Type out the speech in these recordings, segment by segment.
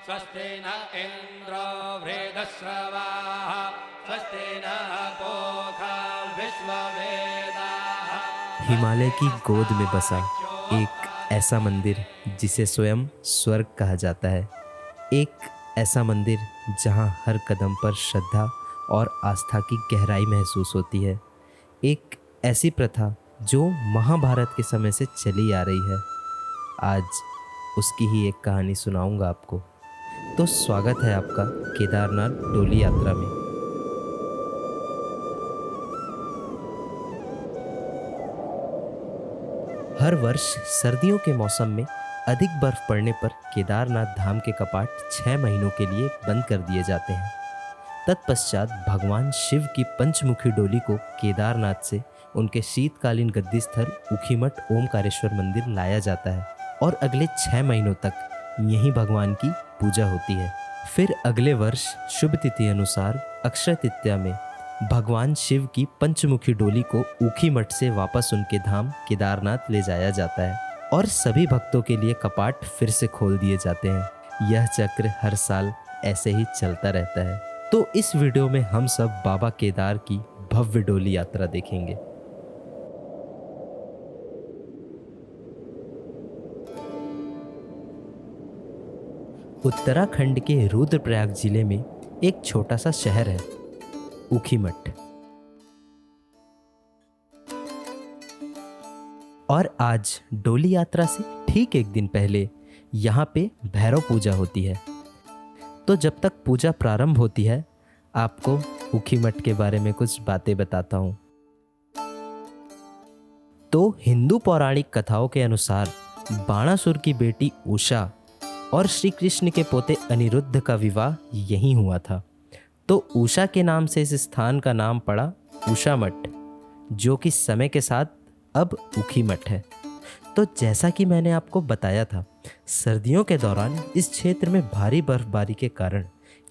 स्वस्ति न इंद्रो वृद्धश्रवाः स्वस्ति नः पूषा विश्ववेदाः। हिमालय की गोद में बसा एक ऐसा मंदिर जिसे स्वयं स्वर्ग कहा जाता है। एक ऐसा मंदिर जहां हर कदम पर श्रद्धा और आस्था की गहराई महसूस होती है। एक ऐसी प्रथा जो महाभारत के समय से चली आ रही है। आज उसकी ही एक कहानी सुनाऊंगा आपको। तो स्वागत है आपका केदारनाथ डोली यात्रा में। हर वर्ष सर्दियों के मौसम में अधिक बर्फ पड़ने पर केदारनाथ धाम के कपाट 6 महीनों के लिए बंद कर दिए जाते हैं। तत्पश्चात भगवान शिव की पंचमुखी डोली को केदारनाथ से उनके शीतकालीन गद्दी स्थल ऊखीमठ ओमकारेश्वर मंदिर लाया जाता है और अगले 6 महीनों तक यहीं भगवान की पूजा होती है। फिर अगले वर्ष शुभ तिथि अनुसार अक्षय तृतीया में भगवान शिव की पंचमुखी डोली को ऊखीमठ से वापस उनके धाम केदारनाथ ले जाया जाता है और सभी भक्तों के लिए कपाट फिर से खोल दिए जाते हैं। यह चक्र हर साल ऐसे ही चलता रहता है। तो इस वीडियो में हम सब बाबा केदार की भव्य डोली यात्रा देखेंगे। उत्तराखंड के रुद्रप्रयाग जिले में एक छोटा सा शहर है, ऊखीमठ। और आज डोली यात्रा से ठीक एक दिन पहले यहाँ पे भैरव पूजा होती है। तो जब तक पूजा प्रारंभ होती है, आपको ऊखीमठ के बारे में कुछ बातें बताता हूँ। तो हिंदू पौराणिक कथाओं के अनुसार बाणासुर की बेटी उषा और श्री कृष्ण के पोते अनिरुद्ध का विवाह यहीं हुआ था। तो उषा के नाम से इस स्थान का नाम पड़ा उषा मठ, जो कि समय के साथ अब ऊखीमठ है। तो जैसा कि मैंने आपको बताया था, सर्दियों के दौरान इस क्षेत्र में भारी बर्फबारी के कारण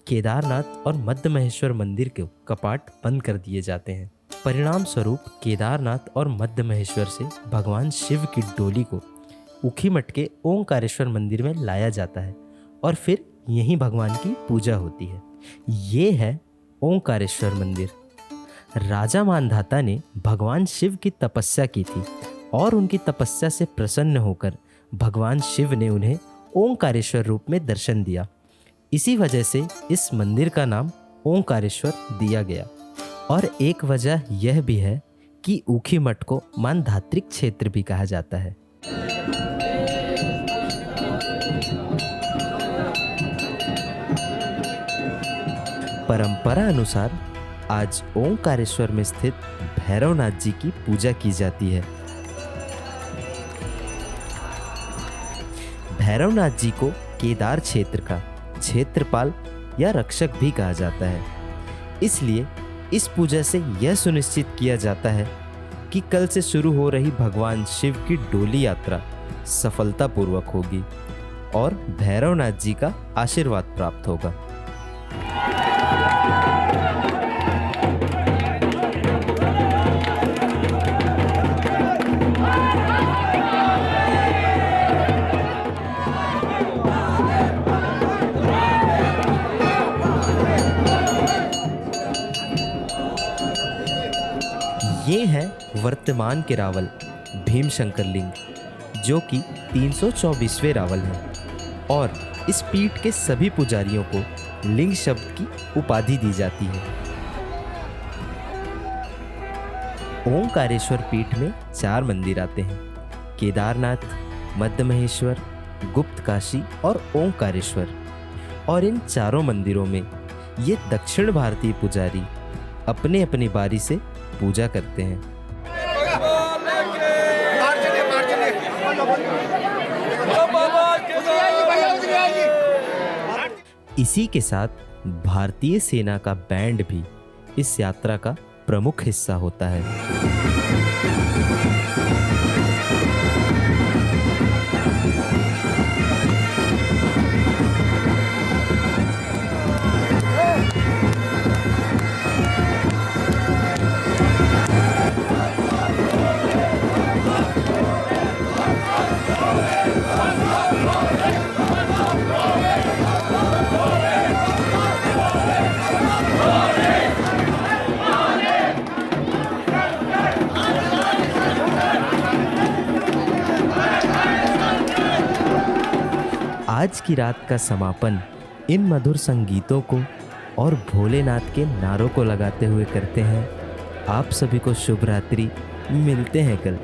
केदारनाथ और मध्य महेश्वर मंदिर के कपाट बंद कर दिए जाते हैं। परिणाम स्वरूप केदारनाथ और मध्य महेश्वर से भगवान शिव की डोली को ऊखीमठ के ओंकारेश्वर मंदिर में लाया जाता है और फिर यहीं भगवान की पूजा होती है। ये है ओंकारेश्वर मंदिर। राजा मानधाता ने भगवान शिव की तपस्या की थी और उनकी तपस्या से प्रसन्न होकर भगवान शिव ने उन्हें ओंकारेश्वर रूप में दर्शन दिया। इसी वजह से इस मंदिर का नाम ओंकारेश्वर दिया गया। और एक वजह यह भी है कि ऊखीमठ को मानधात्रिक क्षेत्र भी कहा जाता है। परंपरा अनुसार आज ओंकारेश्वर में स्थित भैरवनाथ जी की पूजा की जाती है। भैरवनाथ जी को केदार क्षेत्र का क्षेत्रपाल या रक्षक भी कहा जाता है। इसलिए इस पूजा से यह सुनिश्चित किया जाता है कि कल से शुरू हो रही भगवान शिव की डोली यात्रा सफलतापूर्वक होगी और भैरवनाथ जी का आशीर्वाद प्राप्त होगा। ये है वर्तमान के रावल भीमशंकर लिंग, जो कि 324वें रावल है और इस पीठ के सभी पुजारियों को लिंग शब्द की उपाधि दी जाती है। ओंकारेश्वर पीठ में 4 मंदिर आते हैं: केदारनाथ, मध्य महेश्वर, गुप्त काशी और ओंकारेश्वर। और इन चारों मंदिरों में ये दक्षिण भारतीय पुजारी अपने अपनी बारी से पूजा करते हैं। इसी के साथ भारतीय सेना का बैंड भी इस यात्रा का प्रमुख हिस्सा होता है। आज की रात का समापन इन मधुर संगीतों को और भोलेनाथ के नारों को लगाते हुए करते हैं। आप सभी को शुभ रात्रि। मिलते हैं कल।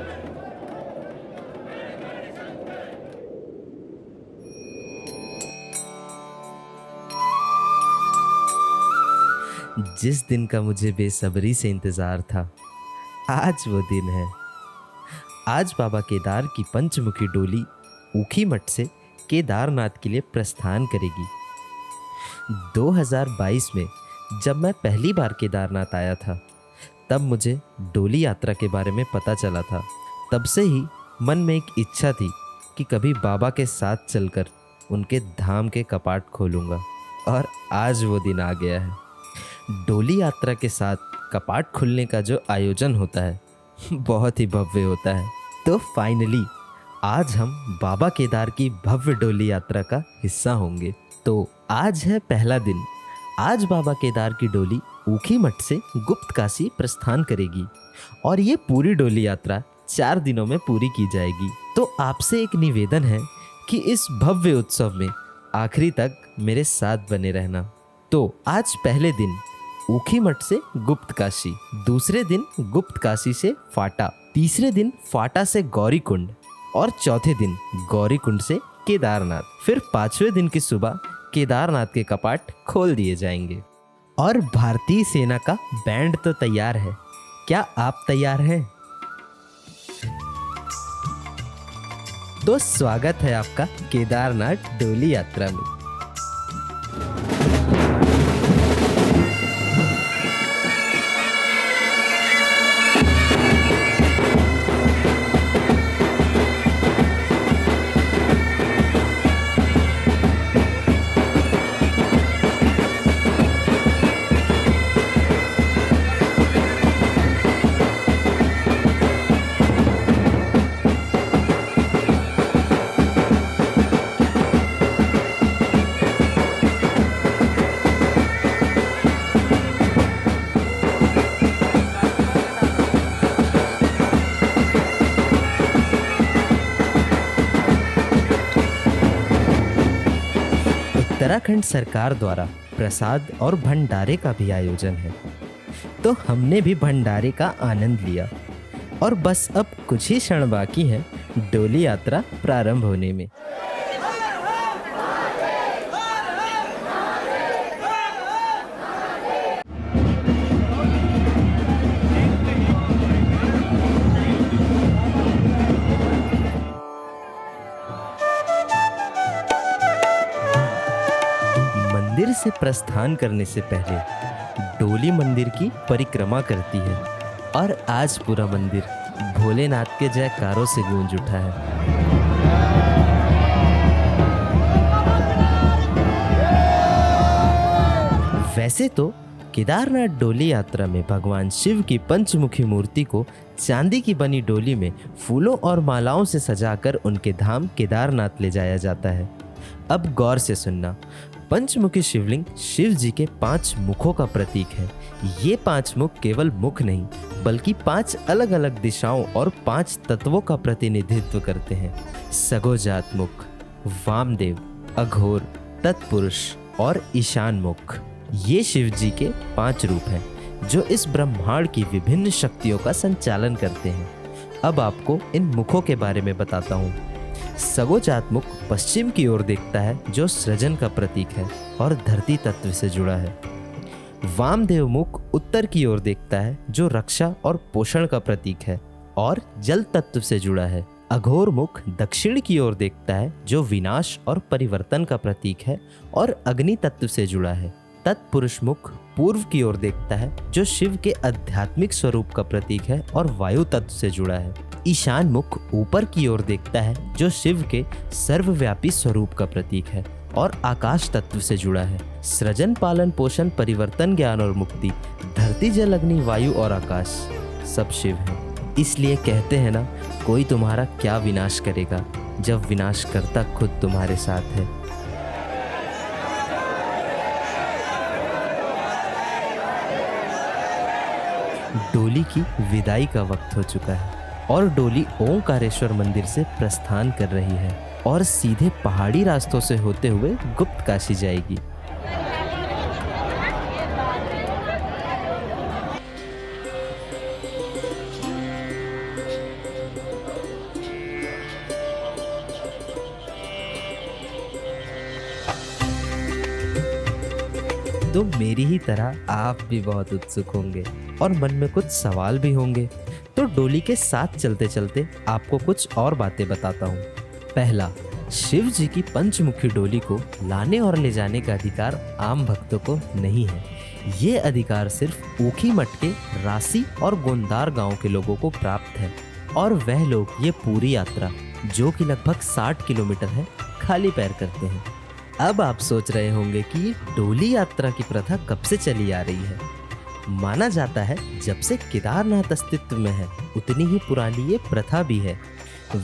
जिस दिन का मुझे बेसब्री से इंतजार था, आज वो दिन है। आज बाबा केदार की पंचमुखी डोली ऊखी मठ से केदारनाथ के लिए प्रस्थान करेगी। 2022 में जब मैं पहली बार केदारनाथ आया था, तब मुझे डोली यात्रा के बारे में पता चला था। तब से ही मन में एक इच्छा थी कि कभी बाबा के साथ चलकर उनके धाम के कपाट खोलूँगा, और आज वो दिन आ गया है। डोली यात्रा के साथ कपाट खुलने का जो आयोजन होता है बहुत ही भव्य होता है। तो फाइनली आज हम बाबा केदार की भव्य डोली यात्रा का हिस्सा होंगे। तो आज है पहला दिन। आज बाबा केदार की डोली ऊखी मठ से गुप्त काशी प्रस्थान करेगी और ये पूरी डोली यात्रा 4 दिनों में पूरी की जाएगी। तो आपसे एक निवेदन है कि इस भव्य उत्सव में आखिरी तक मेरे साथ बने रहना। तो आज पहले दिन ऊखी मठ से गुप्त काशी, दूसरे दिन गुप्त काशी से फाटा, तीसरे दिन फाटा से गौरीकुंड और चौथे दिन गौरीकुंड से केदारनाथ। फिर 5वें दिन की सुबह केदारनाथ के कपाट खोल दिए जाएंगे। और भारतीय सेना का बैंड तो तैयार है। क्या आप तैयार हैं? तो स्वागत है आपका केदारनाथ डोली यात्रा में। उत्तराखंड सरकार द्वारा प्रसाद और भंडारे का भी आयोजन है, तो हमने भी भंडारे का आनंद लिया। और बस अब कुछ ही क्षण बाकी है डोली यात्रा प्रारंभ होने में। मंदिर से प्रस्थान करने से पहले डोली मंदिर की परिक्रमा करती है और आज पूरा मंदिर भोलेनाथ के जयकारों से गूंज उठा है। वैसे तो केदारनाथ डोली यात्रा में भगवान शिव की पंचमुखी मूर्ति को चांदी की बनी डोली में फूलों और मालाओं से सजाकर उनके धाम केदारनाथ ले जाया जाता है। अब गौर से सुनना। पंचमुखी शिवलिंग शिव जी के 5 मुखों का प्रतीक है। ये 5 मुख केवल मुख नहीं, बल्कि 5 अलग अलग दिशाओं और 5 तत्वों का प्रतिनिधित्व करते हैं। सगोजात मुख, वामदेव, अघोर, तत्पुरुष और ईशान मुख। ये शिव जी के 5 रूप हैं जो इस ब्रह्मांड की विभिन्न शक्तियों का संचालन करते हैं। अब आपको इन मुखों के बारे में बताता हूँ। सगोजात मुख पश्चिम की ओर देखता है, जो सृजन का प्रतीक है और धरती तत्व से जुड़ा है। वामदेव मुख उत्तर की ओर देखता है, जो रक्षा और पोषण का प्रतीक है और जल तत्व से जुड़ा है। अघोर मुख दक्षिण की ओर देखता है, जो विनाश और परिवर्तन का प्रतीक है और अग्नि तत्व से जुड़ा है। तत्पुरुष मुख पूर्व की ओर देखता है, जो शिव के आध्यात्मिक स्वरूप का प्रतीक है और वायु तत्व से जुड़ा है। ईशान मुख ऊपर की ओर देखता है, जो शिव के सर्वव्यापी स्वरूप का प्रतीक है और आकाश तत्व से जुड़ा है। सृजन, पालन, पोषण, परिवर्तन, ज्ञान और मुक्ति, धरती, जल, अग्नि, वायु और आकाश सब शिव हैं। इसलिए कहते हैं ना, कोई तुम्हारा क्या विनाश करेगा जब विनाशकर्ता खुद तुम्हारे साथ है। डोली की विदाई का वक्त हो चुका है और डोली ओंकारेश्वर मंदिर से प्रस्थान कर रही है। और सीधे पहाड़ी रास्तों से होते हुए गुप्त काशी जाएगी। तो मेरी ही तरह आप भी बहुत उत्सुक होंगे और मन में कुछ सवाल भी होंगे। तो डोली के साथ चलते चलते आपको कुछ और बातें बताता हूँ। पहला, शिव जी की पंचमुखी डोली को लाने और ले जाने का अधिकार आम भक्तों को नहीं है। ये अधिकार सिर्फ ऊखी मठ के रासी और गोंदार गांव के लोगों को प्राप्त है, और वह लोग ये पूरी यात्रा, जो कि लगभग 60 किलोमीटर है, खाली पैर करते हैं। अब आप सोच रहे होंगे कि ये डोली यात्रा की प्रथा कब से चली आ रही है। माना जाता है जब से केदारनाथ अस्तित्व में है, उतनी ही पुरानी ये प्रथा भी है।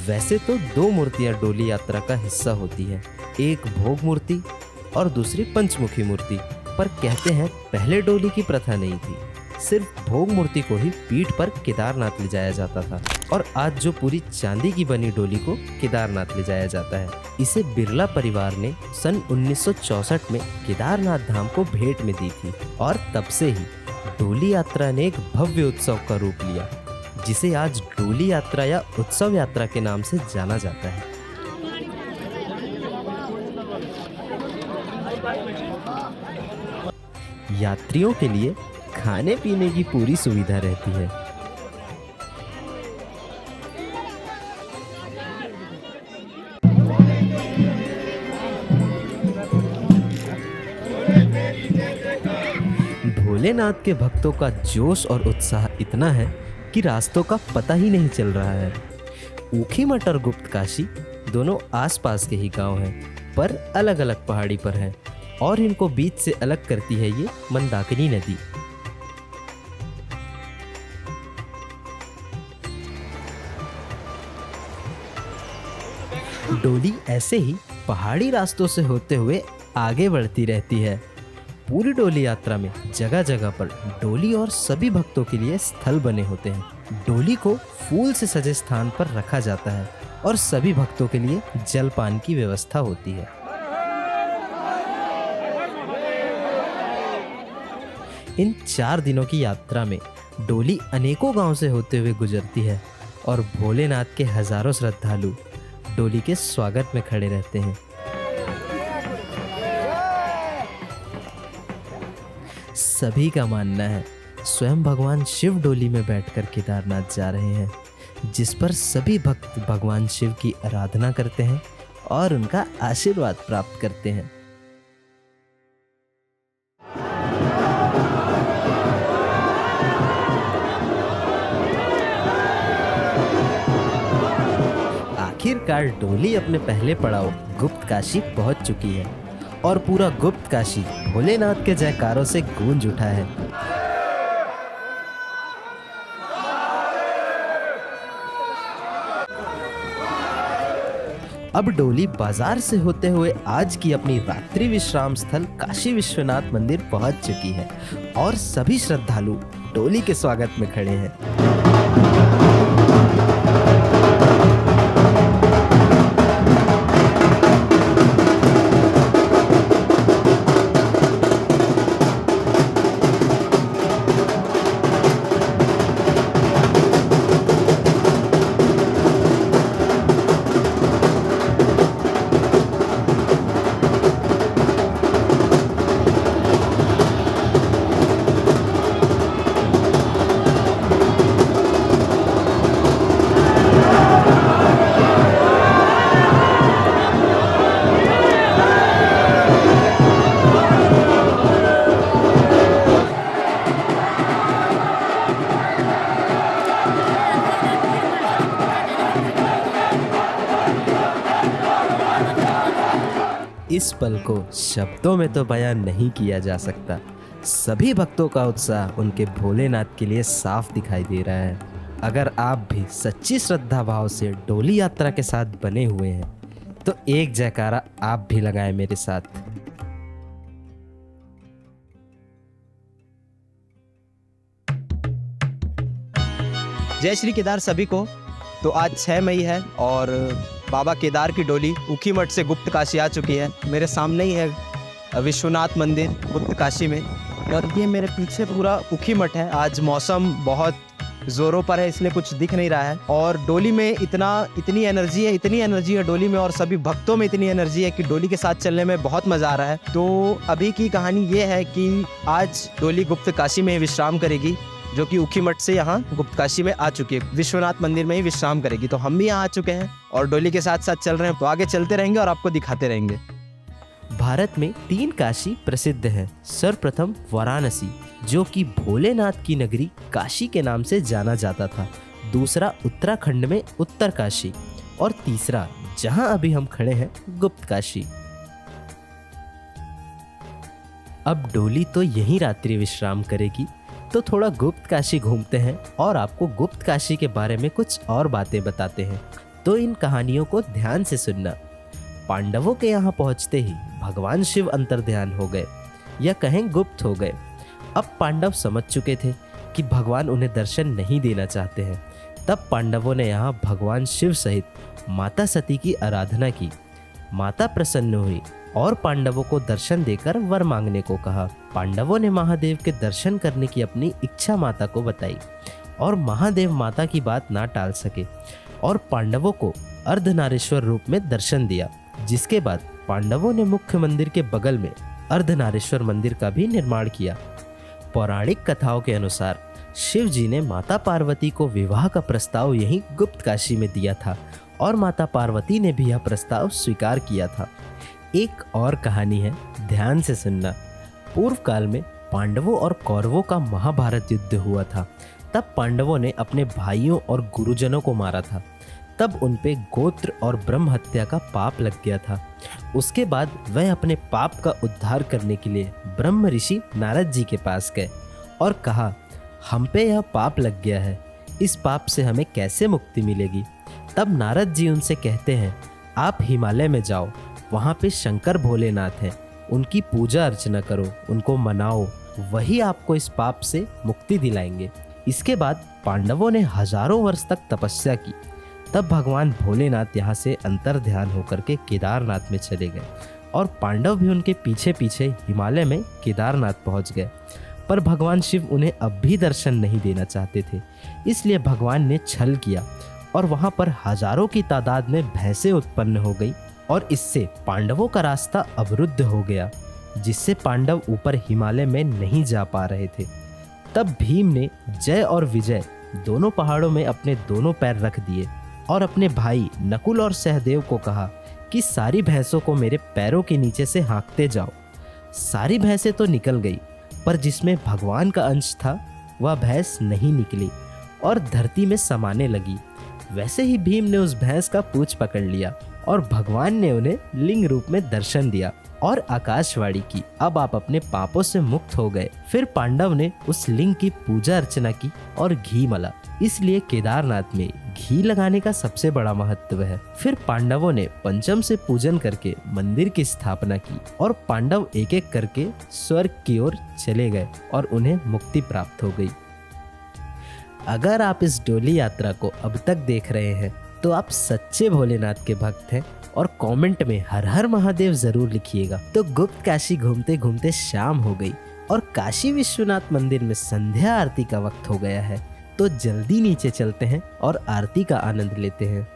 वैसे तो 2 मूर्तियां डोली यात्रा का हिस्सा होती है, एक भोग मूर्ति और दूसरी पंचमुखी मूर्ति। पर कहते हैं पहले डोली की प्रथा नहीं थी, सिर्फ भोग मूर्ति को ही पीठ पर केदारनाथ ले जाया जाता था, और आज जो पूरी चांदी की बनी डोली को केदारनाथ ले जाया जाता है। इसे बिरला परिवार ने सन 1964 में केदारनाथ धाम को भेंट में दी थी, और तब से ही डोली यात्रा ने एक भव्य उत्सव का रूप लिया, जिसे आज डोली यात्रा या उत्सव यात्रा के नाम से जाना जाता है। यात्रियों के लिए खाने पीने की पूरी सुविधा रहती है। भोलेनाथ के भक्तों का जोश और उत्साह इतना है कि रास्तों का पता ही नहीं चल रहा है। ऊखीमठ और गुप्त काशी दोनों आसपास के ही गांव हैं, पर अलग अलग पहाड़ी पर हैं, और इनको बीच से अलग करती है ये मंदाकिनी नदी। डोली ऐसे ही पहाड़ी रास्तों से होते हुए आगे बढ़ती रहती है। पूरी डोली यात्रा में जगह जगह पर डोली और सभी भक्तों के लिए स्थल बने होते हैं। डोली को फूल से सजे स्थान पर रखा जाता है, और सभी भक्तों के लिए जलपान की व्यवस्था होती है। इन 4 दिनों की यात्रा में डोली अनेकों गांव से होते हुए गुजरती है, और भोलेनाथ के हजारों श्रद्धालु डोली के स्वागत में खड़े रहते हैं। सभी का मानना है स्वयं भगवान शिव डोली में बैठकर केदारनाथ जा रहे हैं, जिस पर सभी भक्त भगवान शिव की आराधना करते हैं और उनका आशीर्वाद प्राप्त करते हैं। आखिरकार डोली अपने पहले पड़ाव गुप्त काशी पहुंच चुकी है, और पूरा गुप्त काशी भोलेनाथ के जयकारों से गूंज उठा है। अब डोली बाजार से होते हुए आज की अपनी रात्रि विश्राम स्थल काशी विश्वनाथ मंदिर पहुंच चुकी है, और सभी श्रद्धालु डोली के स्वागत में खड़े हैं। इस पल को शब्दों में तो बयान नहीं किया जा सकता। सभी भक्तों का उत्साह उनके भोलेनाथ के लिए साफ दिखाई दे रहा है। अगर आप भी सच्ची श्रद्धा भाव से डोली यात्रा के साथ बने हुए हैं, तो एक जयकारा आप भी लगाएं मेरे साथ। जय श्री केदार सभी को। तो आज 6 मई है और बाबा केदार की डोली ऊखीमठ से गुप्त काशी आ चुकी है। मेरे सामने ही है विश्वनाथ मंदिर गुप्त काशी में, और ये मेरे पीछे पूरा ऊखीमठ है। आज मौसम बहुत ज़ोरों पर है इसलिए कुछ दिख नहीं रहा है, और डोली में इतनी एनर्जी है डोली में, और सभी भक्तों में इतनी एनर्जी है कि डोली के साथ चलने में बहुत मज़ा आ रहा है। तो अभी की कहानी ये है कि आज डोली गुप्त काशी में विश्राम करेगी, जो कि ऊखीमठ से यहाँ गुप्त काशी में आ चुकी है, विश्वनाथ मंदिर में ही विश्राम करेगी। तो हम भी यहाँ आ चुके हैं और डोली के साथ साथ चल रहे हैं, तो आगे चलते रहेंगे और आपको दिखाते रहेंगे। भारत में 3 काशी प्रसिद्ध हैं। सर्वप्रथम वाराणसी, जो कि भोलेनाथ की नगरी काशी के नाम से जाना जाता था। दूसरा उत्तराखंड में उत्तर काशी, और तीसरा जहां अभी हम खड़े हैं गुप्त काशी। अब डोली तो यहीं रात्रि विश्राम करेगी, तो थोड़ा गुप्त काशी घूमते हैं और आपको गुप्त काशी के बारे में कुछ और बातें बताते हैं। तो इन कहानियों को ध्यान से सुनना। पांडवों के यहाँ पहुँचते ही भगवान शिव अंतर्ध्यान हो गए, या कहें गुप्त हो गए। अब पांडव समझ चुके थे कि भगवान उन्हें दर्शन नहीं देना चाहते हैं। तब पांडवों ने यहाँ भगवान शिव सहित माता सती की आराधना की। माता प्रसन्न हुई और पांडवों को दर्शन देकर वर मांगने को कहा। पांडवों ने महादेव के दर्शन करने की अपनी इच्छा माता को बताई, और महादेव माता की बात ना टाल सके और पांडवों को अर्धनारीश्वर रूप में दर्शन दिया। जिसके बाद पांडवों ने मुख्य मंदिर के बगल में अर्धनारीश्वर मंदिर का भी निर्माण किया। पौराणिक कथाओं के अनुसार शिव जी ने माता पार्वती को विवाह का प्रस्ताव यहीं गुप्त काशी में दिया था, और माता पार्वती ने भी यह प्रस्ताव स्वीकार किया था। एक और कहानी है, ध्यान से सुनना। पूर्व काल में पांडवों और कौरवों का महाभारत युद्ध हुआ था। तब पांडवों ने अपने भाइयों और गुरुजनों को मारा था। तब उन पे गोत्र और ब्रह्म हत्या का पाप लग गया था। उसके बाद वह अपने पाप का उद्धार करने के लिए ब्रह्म ऋषि नारद जी के पास गए और कहा, हम पे यह पाप लग गया है, इस पाप से हमें कैसे मुक्ति मिलेगी। तब नारद जी उनसे कहते हैं, आप हिमालय में जाओ, वहाँ पे शंकर भोलेनाथ हैं, उनकी पूजा अर्चना करो, उनको मनाओ, वही आपको इस पाप से मुक्ति दिलाएंगे। इसके बाद पांडवों ने हजारों वर्ष तक तपस्या की। तब भगवान भोलेनाथ यहाँ से अंतर्ध्यान होकर के केदारनाथ में चले गए, और पांडव भी उनके पीछे पीछे हिमालय में केदारनाथ पहुँच गए। पर भगवान शिव उन्हें अब भी दर्शन नहीं देना चाहते थे, इसलिए भगवान ने छल किया और वहाँ पर हजारों की तादाद में भैंसें उत्पन्न हो गई, और इससे पांडवों का रास्ता अवरुद्ध हो गया, जिससे पांडव ऊपर हिमालय में नहीं जा पा रहे थे। तब भीम ने जय और विजय दोनों पहाड़ों में अपने दोनों पैर रख दिए और अपने भाई नकुल और सहदेव को कहा कि सारी भैंसों को मेरे पैरों के नीचे से हाँकते जाओ। सारी भैंसें तो निकल गई, पर जिसमें भगवान का अंश था वह भैंस नहीं निकली और धरती में समाने लगी। वैसे ही भीम ने उस भैंस का पूंछ पकड़ लिया और भगवान ने उन्हें लिंग रूप में दर्शन दिया और आकाशवाणी की, अब आप अपने पापों से मुक्त हो गए। फिर पांडव ने उस लिंग की पूजा अर्चना की और घी मला, इसलिए केदारनाथ में घी लगाने का सबसे बड़ा महत्व है। फिर पांडवों ने पंचम से पूजन करके मंदिर की स्थापना की और पांडव एक एक करके स्वर्ग की ओर चले गए और उन्हें मुक्ति प्राप्त हो गई। अगर आप इस डोली यात्रा को अब तक देख रहे हैं तो आप सच्चे भोलेनाथ के भक्त हैं और कमेंट में हर हर महादेव जरूर लिखिएगा। तो गुप्त काशी घूमते घूमते शाम हो गई और काशी विश्वनाथ मंदिर में संध्या आरती का वक्त हो गया है। तो जल्दी नीचे चलते हैं और आरती का आनंद लेते हैं।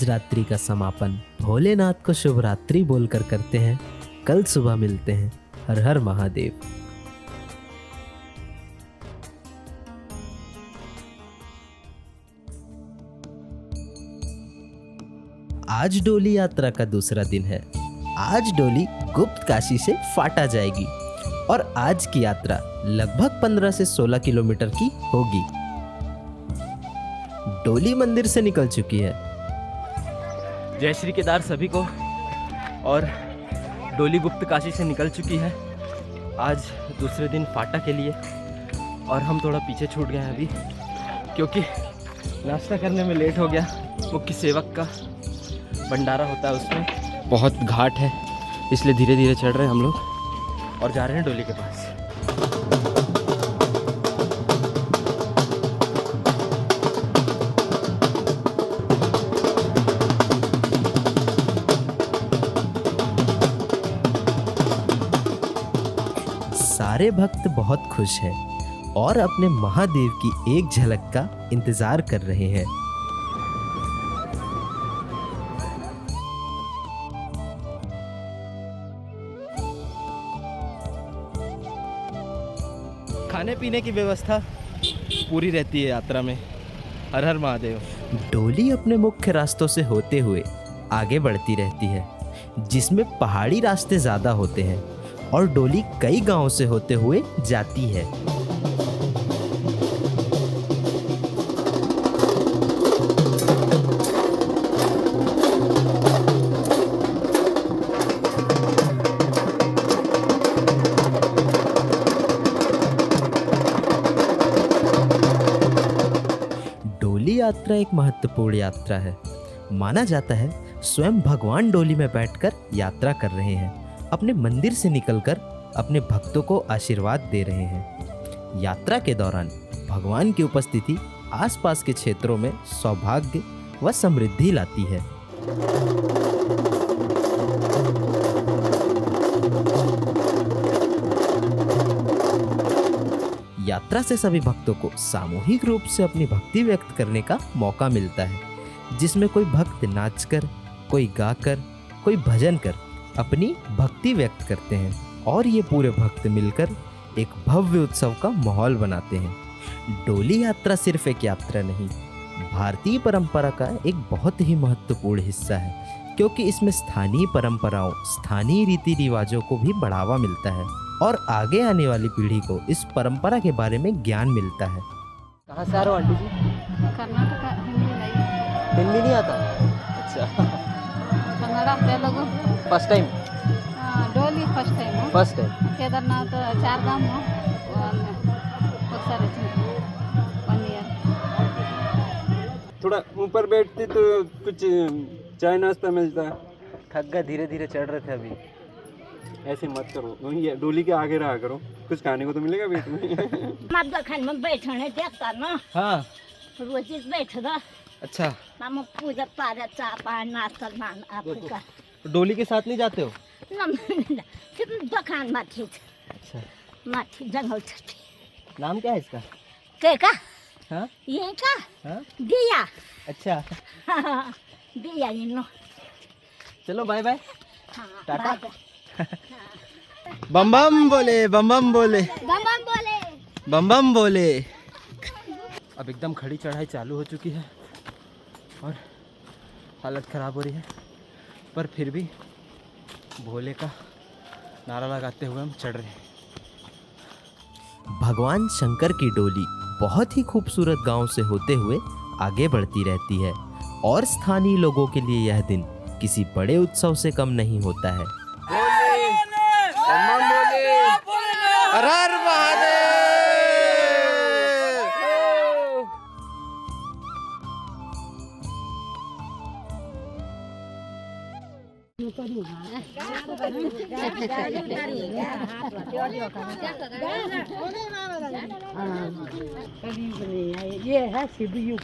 आज रात्रि का समापन भोलेनाथ को शुभ रात्रि बोलकर करते हैं। कल सुबह मिलते हैं। हर हर महादेव। आज डोली यात्रा का दूसरा दिन है। आज डोली गुप्त काशी से फाटा जाएगी और आज की यात्रा लगभग 15 से 16 किलोमीटर की होगी। डोली मंदिर से निकल चुकी है। जय श्री केदार सभी को। और डोली गुप्त काशी से निकल चुकी है आज दूसरे दिन फाटा के लिए। और हम थोड़ा पीछे छूट गए हैं अभी, क्योंकि नाश्ता करने में लेट हो गया। मुख्य सेवक का भंडारा होता है, उसमें बहुत घाट है, इसलिए धीरे धीरे चढ़ रहे हैं हम लोग और जा रहे हैं डोली के पास। सारे भक्त बहुत खुश हैं और अपने महादेव की एक झलक का इंतजार कर रहे हैं। खाने पीने की व्यवस्था पूरी रहती है यात्रा में। हर हर महादेव। डोली अपने मुख्य रास्तों से होते हुए आगे बढ़ती रहती है, जिसमें पहाड़ी रास्ते ज़्यादा होते हैं और डोली कई गांवों से होते हुए जाती है। डोली यात्रा एक महत्वपूर्ण यात्रा है। माना जाता है स्वयं भगवान डोली में बैठकर यात्रा कर रहे हैं, अपने मंदिर से निकलकर अपने भक्तों को आशीर्वाद दे रहे हैं। यात्रा के दौरान भगवान की उपस्थिति आसपास के क्षेत्रों में सौभाग्य व समृद्धि लाती है। यात्रा से सभी भक्तों को सामूहिक रूप से अपनी भक्ति व्यक्त करने का मौका मिलता है, जिसमें कोई भक्त नाचकर, कोई गाकर, कोई भजन कर अपनी भक्ति व्यक्त करते हैं और ये पूरे भक्त मिलकर एक भव्य उत्सव का माहौल बनाते हैं। डोली यात्रा सिर्फ एक यात्रा नहीं, भारतीय परंपरा का एक बहुत ही महत्वपूर्ण हिस्सा है, क्योंकि इसमें स्थानीय परंपराओं, स्थानीय रीति रिवाजों को भी बढ़ावा मिलता है और आगे आने वाली पीढ़ी को इस परंपरा के बारे में ज्ञान मिलता है। कहाँ से आ रहे हो आंटी जी? कर्नाटक हिंदी नहीं, हिंदी नहीं आता? अच्छा, कन्नड़ तेलुगु। First time? डोली first time, first time. Kedarnath Chardham ఒకసారి వచ్చింది 1 year। थोड़ा ऊपर बैठते तो कुछ चाय नाश्ता मिलता है। थक गए, धीरे धीरे चढ़ रहे थे अभी। ऐसे मत करो, ये डोली के आगे रहा करो, कुछ खाने को तो मिलेगा पेट में। मध्याखान में बैठने देखता ना, हाँ रोजीच बैठदा अच्छा। हम पूजा पारा चा पानी नाश्ता मान आपका डोली के साथ नहीं जाते हो? नम सिर्फ दुकान माथि अच्छा, माथि जंगल छठी। नाम क्या है इसका? के का हाँ ये का हाँ दिया अच्छा, दिया इनो। चलो बाय बाय, हाँ टाटा। बाय। बम बम बोले, बम बम बोले, बम बम बोले, बम बम बोले। अब एकदम खड़ी चढ़ाई चालू हो चुकी है और हालत ख़राब हो रही है, पर फिर भी भोले का नारा लगाते हुए हम चढ़ रहे हैं। भगवान शंकर की डोली बहुत ही खूबसूरत गांव से होते हुए आगे बढ़ती रहती है और स्थानीय लोगों के लिए यह दिन किसी बड़े उत्सव से कम नहीं होता है। हर हर महादेव। ये है शिवयुग।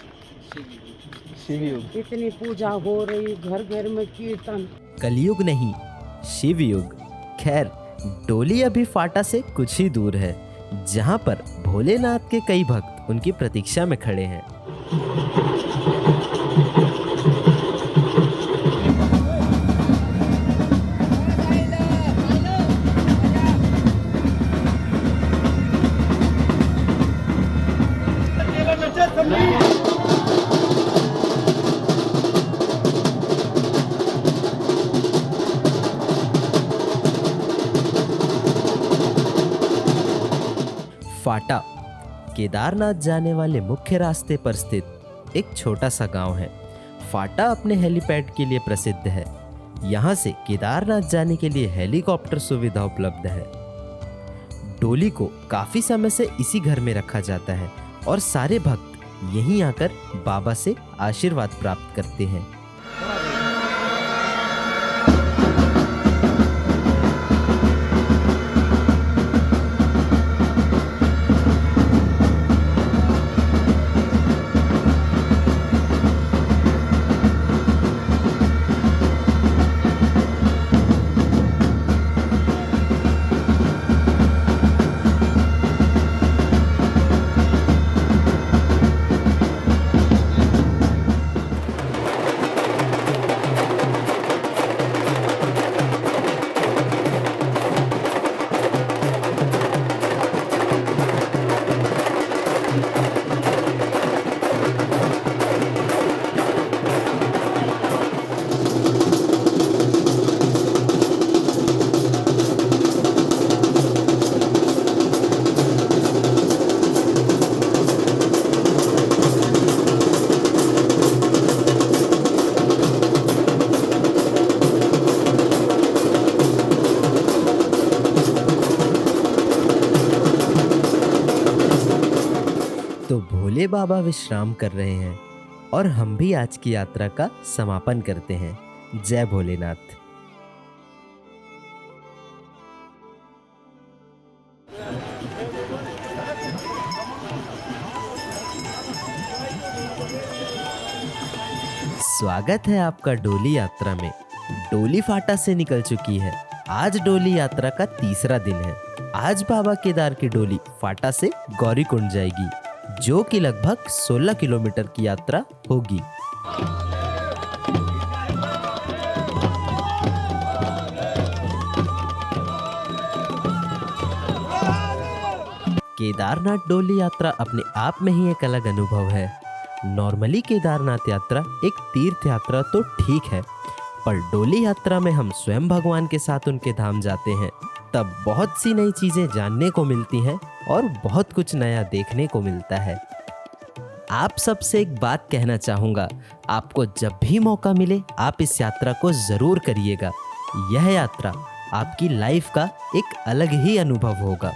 शिवयुग। इतनी पूजा हो रही, घर घर में कीर्तन। कलयुग नहीं, शिव युग। खैर, डोली अभी फाटा से कुछ ही दूर है, जहां पर भोलेनाथ के कई भक्त उनकी प्रतीक्षा में खड़े हैं। फाटा केदारनाथ जाने वाले मुख्य रास्ते पर स्थित एक छोटा सा गांव है। फाटा अपने हेलीपैड के लिए प्रसिद्ध है। यहाँ से केदारनाथ जाने के लिए हेलीकॉप्टर सुविधा उपलब्ध है। डोली को काफी समय से इसी घर में रखा जाता है और सारे भक्त यहीं आकर बाबा से आशीर्वाद प्राप्त करते हैं। तो भोले बाबा विश्राम कर रहे हैं और हम भी आज की यात्रा का समापन करते हैं। जय भोलेनाथ। स्वागत है आपका डोली यात्रा में। डोली फाटा से निकल चुकी है। आज डोली यात्रा का तीसरा दिन है। आज बाबा केदार की डोली फाटा से गौरीकुंड जाएगी, जो कि लगभग 16 किलोमीटर की यात्रा होगी। केदारनाथ डोली यात्रा अपने आप में ही एक अलग अनुभव है। नॉर्मली केदारनाथ यात्रा एक तीर्थ यात्रा तो ठीक है, पर डोली यात्रा में हम स्वयं भगवान के साथ उनके धाम जाते हैं, तब बहुत सी नई चीजें जानने को मिलती हैं और बहुत कुछ नया देखने को मिलता है। आप सबसे एक बात कहना चाहूँगा, आपको जब भी मौका मिले आप इस यात्रा को ज़रूर करिएगा। यह यात्रा आपकी लाइफ का एक अलग ही अनुभव होगा।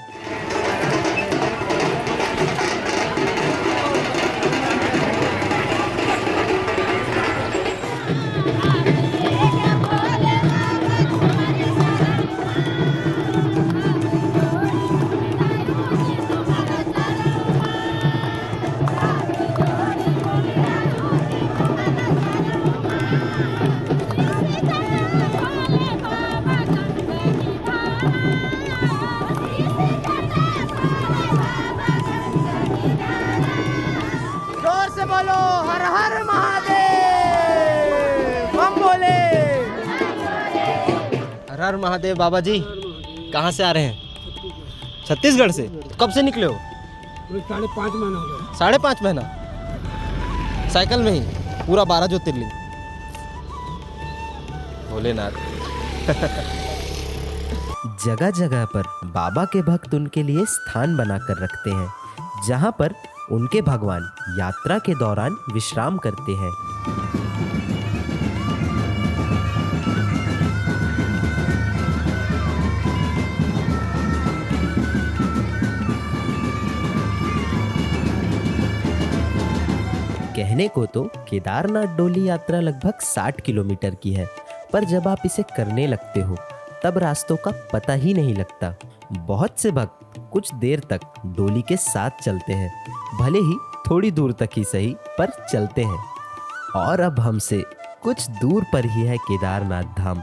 बोलो हर हर महादेव, बम बोले। हर हर महादेव। बाबा जी कहाँ से आ रहे हैं? छत्तीसगढ़ से। कब से निकले हो? 5.5 महीना हो गया। 5.5 महीना साइकिल में ही? पूरा 12 ज्योतिर्लिंग। भोलेनाथ। जगह जगह पर बाबा के भक्त उनके लिए स्थान बनाकर रखते हैं, जहां पर उनके भगवान यात्रा के दौरान विश्राम करते हैं। कहने को तो केदारनाथ डोली यात्रा लगभग 60 किलोमीटर की है, पर जब आप इसे करने लगते हो तब रास्तों का पता ही नहीं लगता। बहुत से भक्त कुछ देर तक डोली के साथ चलते हैं, भले ही थोड़ी दूर तक ही सही, पर चलते हैं। और अब हमसे कुछ दूर पर ही है केदारनाथ धाम,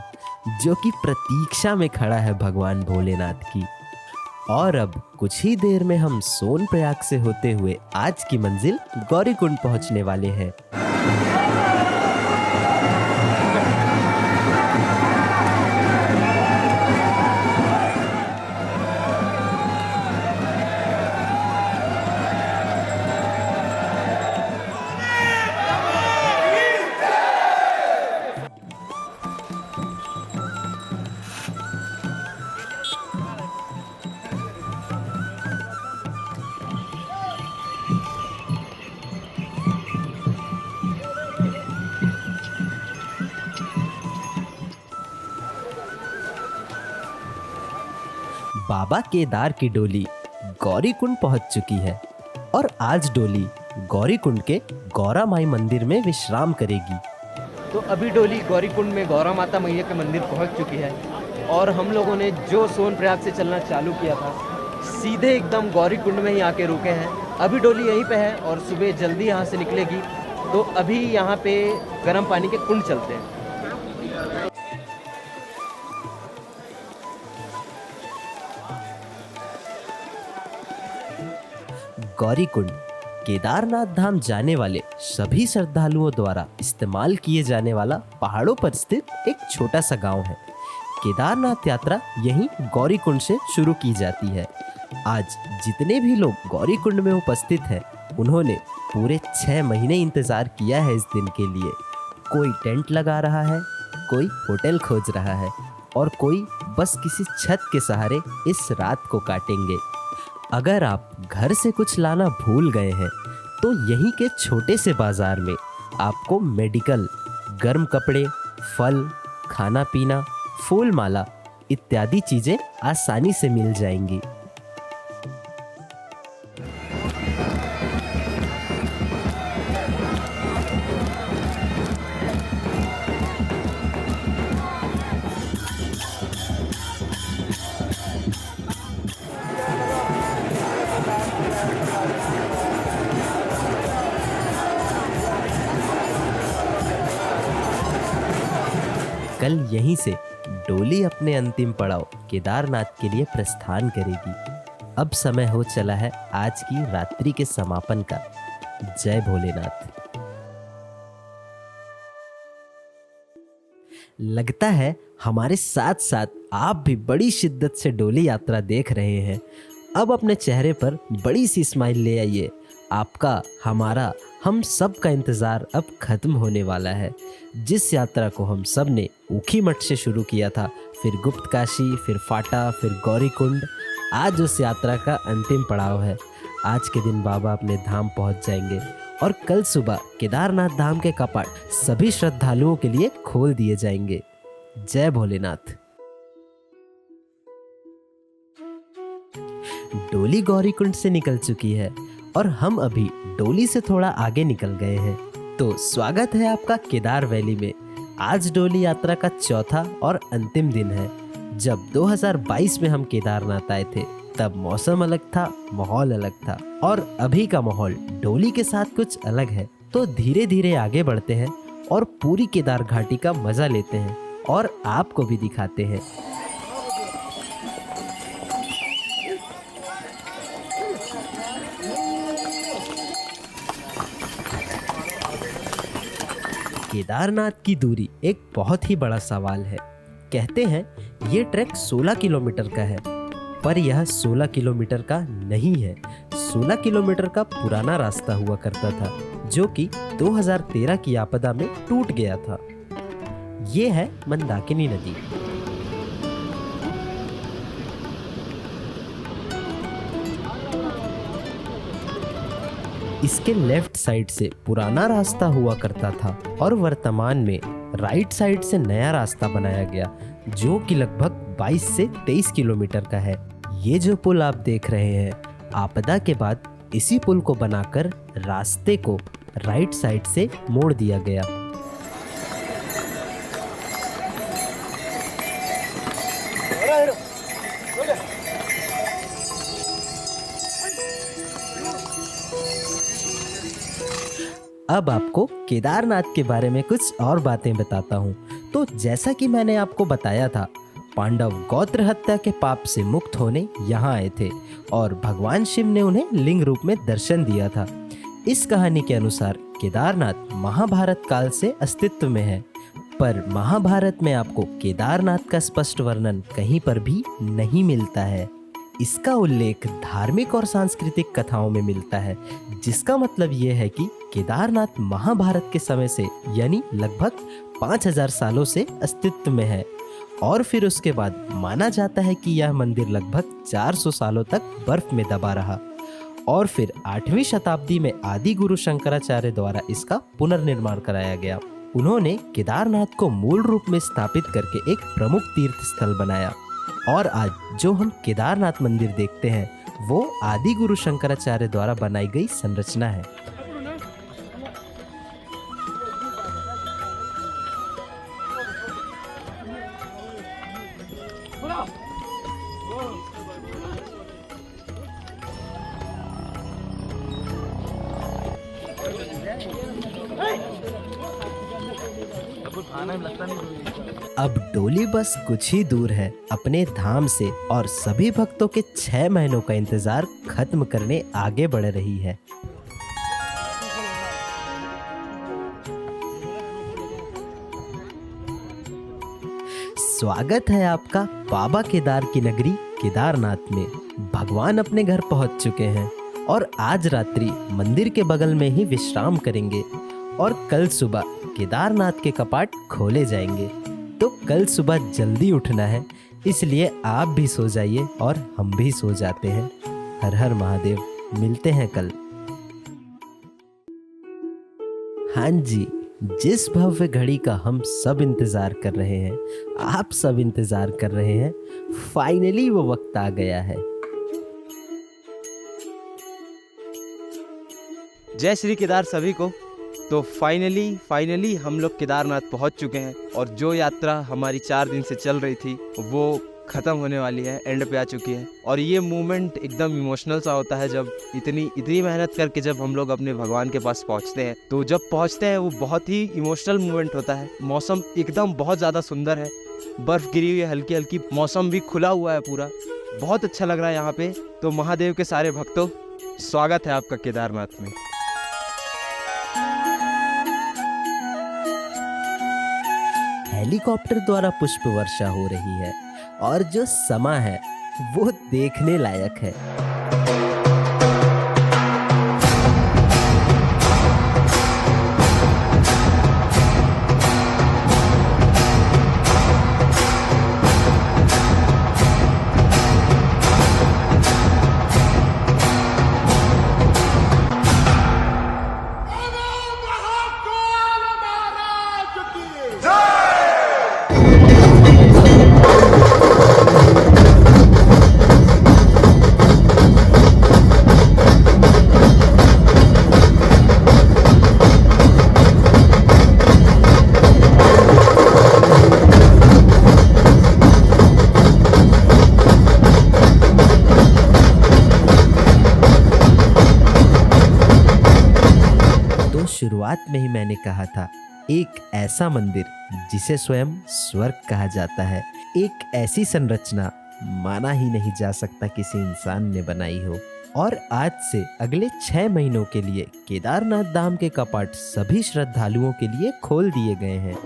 जो कि प्रतीक्षा में खड़ा है भगवान भोलेनाथ की। और अब कुछ ही देर में हम सोनप्रयाग से होते हुए आज की मंजिल गौरीकुंड पहुंचने वाले हैं। बाबा केदार की डोली गौरीकुंड पहुंच चुकी है और आज डोली गौरीकुंड के गौरा माई मंदिर में विश्राम करेगी। तो अभी डोली गौरीकुंड में गौरा माता मैया के मंदिर पहुंच चुकी है और हम लोगों ने जो सोनप्रयाग से चलना चालू किया था सीधे एकदम गौरीकुंड में ही आके रुके हैं। अभी डोली यहीं पे है और सुबह जल्दी यहाँ से निकलेगी। तो अभी यहाँ पे गर्म पानी के कुंड चलते हैं। गौरीकुंड केदारनाथ धाम जाने वाले सभी श्रद्धालुओं द्वारा इस्तेमाल किए जाने वाला पहाड़ों पर स्थित एक छोटा सा गांव है। केदारनाथ यात्रा यहीं गौरीकुंड से शुरू की जाती है। आज जितने भी लोग गौरीकुंड में उपस्थित हैं, उन्होंने पूरे 6 महीने इंतजार किया है इस दिन के लिए। कोई टेंट लगा रहा है, कोई होटल खोज रहा है और कोई बस किसी छत के सहारे इस रात को काटेंगे। अगर आप घर से कुछ लाना भूल गए हैं तो यहीं के छोटे से बाजार में आपको मेडिकल, गर्म कपड़े, फल, खाना पीना, फूल माला इत्यादि चीज़ें आसानी से मिल जाएंगी। कल यहीं से डोली अपने अंतिम पड़ाव केदारनाथ के लिए प्रस्थान करेगी। अब समय हो चला है आज की रात्रि के समापन का। जय भोलेनाथ। लगता है हमारे साथ साथ आप भी बड़ी शिद्दत से डोली यात्रा देख रहे हैं। अब अपने चेहरे पर बड़ी सी स्माइल ले आइए। आपका, हमारा, हम सब का इंतज़ार अब खत्म होने वाला है। जिस यात्रा को हम सब ने ऊखीमठ से शुरू किया था, फिर गुप्त काशी, फिर फाटा, फिर गौरीकुंड, आज उस यात्रा का अंतिम पड़ाव है। आज के दिन बाबा अपने धाम पहुंच जाएंगे और कल सुबह केदारनाथ धाम के कपाट सभी श्रद्धालुओं के लिए खोल दिए जाएंगे। जय भोलेनाथ। डोली गौरीकुंड से निकल चुकी है और हम अभी डोली से थोड़ा आगे निकल गए हैं। तो स्वागत है आपका केदार वैली में। आज डोली यात्रा का चौथा और अंतिम दिन है। जब 2022 में हम केदारनाथ आए थे तब मौसम अलग था, माहौल अलग था और अभी का माहौल डोली के साथ कुछ अलग है। तो धीरे धीरे आगे बढ़ते हैं और पूरी केदार घाटी का मजा लेते हैं और आपको भी दिखाते हैं। केदारनाथ की दूरी एक बहुत ही बड़ा सवाल है। कहते हैं ये ट्रैक 16 किलोमीटर का है, पर यह 16 किलोमीटर का नहीं है। 16 किलोमीटर का पुराना रास्ता हुआ करता था जो कि 2013 की आपदा में टूट गया था। ये है मंदाकिनी नदी। इसके लेफ्ट साइड से पुराना रास्ता हुआ करता था और वर्तमान में राइट साइड से नया रास्ता बनाया गया जो कि लगभग 22 से 23 किलोमीटर का है। ये जो पुल आप देख रहे हैं, आपदा के बाद इसी पुल को बनाकर रास्ते को राइट साइड से मोड़ दिया गया। अब आपको केदारनाथ के बारे में कुछ और बातें बताता हूँ। तो जैसा कि मैंने आपको बताया था, पांडव गोत्र हत्या के पाप से मुक्त होने यहाँ आए थे और भगवान शिव ने उन्हें लिंग रूप में दर्शन दिया था। इस कहानी के अनुसार केदारनाथ महाभारत काल से अस्तित्व में है, पर महाभारत में आपको केदारनाथ का स्पष्ट वर्णन कहीं पर भी नहीं मिलता है। इसका उल्लेख धार्मिक और सांस्कृतिक कथाओं में मिलता है, जिसका मतलब ये है कि केदारनाथ महाभारत के समय से यानी लगभग 5000 सालों से अस्तित्व में है और फिर उसके बाद माना जाता है कि यह मंदिर लगभग 400 सालों तक बर्फ में दबा रहा और फिर 8वीं शताब्दी में आदि गुरु शंकराचार्य द्वारा इसका पुनर्निर्माण कराया गया। उन्होंने केदारनाथ को मूल रूप में स्थापित करके एक प्रमुख तीर्थ स्थल बनाया और आज जो हम केदारनाथ मंदिर देखते हैं वो आदि गुरु शंकराचार्य द्वारा बनाई गई संरचना है। अब डोली बस कुछ ही दूर है अपने धाम से और सभी भक्तों के 6 महीनों का इंतजार खत्म करने आगे बढ़ रही है। स्वागत है आपका बाबा केदार की नगरी केदारनाथ में। भगवान अपने घर पहुंच चुके हैं और आज रात्रि मंदिर के बगल में ही विश्राम करेंगे और कल सुबह केदारनाथ के कपाट खोले जाएंगे। तो कल सुबह जल्दी उठना है, इसलिए आप भी सो जाइए और हम भी सो जाते हैं। हर हर महादेव, मिलते हैं कल। हाँ जी, जिस भव्य घड़ी का हम सब इंतजार कर रहे हैं, आप सब इंतजार कर रहे हैं, फाइनली वो वक्त आ गया है। जय श्री केदार सभी को। तो फाइनली हम लोग केदारनाथ पहुंच चुके हैं और जो यात्रा हमारी 4 दिन से चल रही थी वो ख़त्म होने वाली है, एंड पे आ चुकी है। और ये मोमेंट एकदम इमोशनल सा होता है जब इतनी मेहनत करके जब हम लोग अपने भगवान के पास पहुंचते हैं। तो जब पहुंचते हैं वो बहुत ही इमोशनल मोमेंट होता है। मौसम एकदम बहुत ज़्यादा सुंदर है, बर्फ़ गिरी हुई है हल्की हल्की, मौसम भी खुला हुआ है पूरा, बहुत अच्छा लग रहा है यहाँ पे। तो महादेव के सारे भक्तों, स्वागत है आपका केदारनाथ में। हेलीकॉप्टर द्वारा पुष्प वर्षा हो रही है और जो समा है वो देखने लायक है। शुरुआत में ही मैंने कहा था, एक ऐसा मंदिर जिसे स्वयं स्वर्ग कहा जाता है, एक ऐसी संरचना माना ही नहीं जा सकता किसी इंसान ने बनाई हो। और आज से अगले 6 महीनों के लिए केदारनाथ धाम के कपाट सभी श्रद्धालुओं के लिए खोल दिए गए हैं।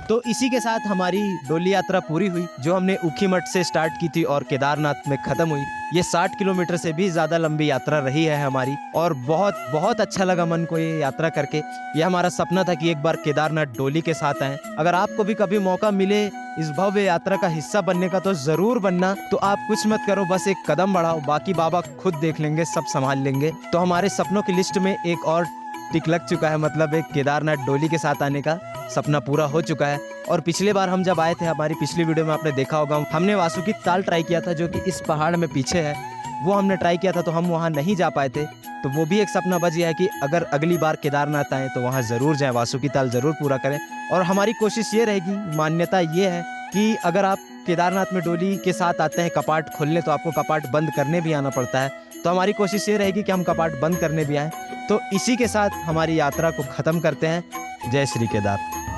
तो इसी के साथ हमारी डोली यात्रा पूरी हुई, जो हमने ऊखीमठ से स्टार्ट की थी और केदारनाथ में खत्म हुई। ये 60 किलोमीटर से भी ज्यादा लंबी यात्रा रही है हमारी, और बहुत बहुत अच्छा लगा मन को ये यात्रा करके। ये हमारा सपना था कि एक बार केदारनाथ डोली के साथ आएं। अगर आपको भी कभी मौका मिले इस भव्य यात्रा का हिस्सा बनने का तो जरूर बनना। तो आप कुछ मत करो, बस एक कदम बढ़ाओ, बाकी बाबा खुद देख लेंगे, सब संभाल लेंगे। तो हमारे सपनों की लिस्ट में एक और टिक लग चुका है, मतलब एक केदारनाथ डोली के साथ आने का सपना पूरा हो चुका है। और पिछले बार हम जब आए थे, हमारी पिछली वीडियो में आपने देखा होगा, हमने वासुकी ताल ट्राई किया था जो कि इस पहाड़ में पीछे है, वो हमने ट्राई किया था, तो हम वहाँ नहीं जा पाए थे। तो वो भी एक सपना बच गया है कि अगर अगली बार केदारनाथ आए तो वहाँ ज़रूर जाएं, वासुकी ताल ज़रूर पूरा करें। और हमारी कोशिश ये रहेगी, मान्यता ये है कि अगर आप केदारनाथ में डोली के साथ आते हैं कपाट खोलने, तो आपको कपाट बंद करने भी आना पड़ता है। तो हमारी कोशिश ये रहेगी कि हम कपाट बंद करने भी आएँ। तो इसी के साथ हमारी यात्रा को ख़त्म करते हैं। जय श्री केदार।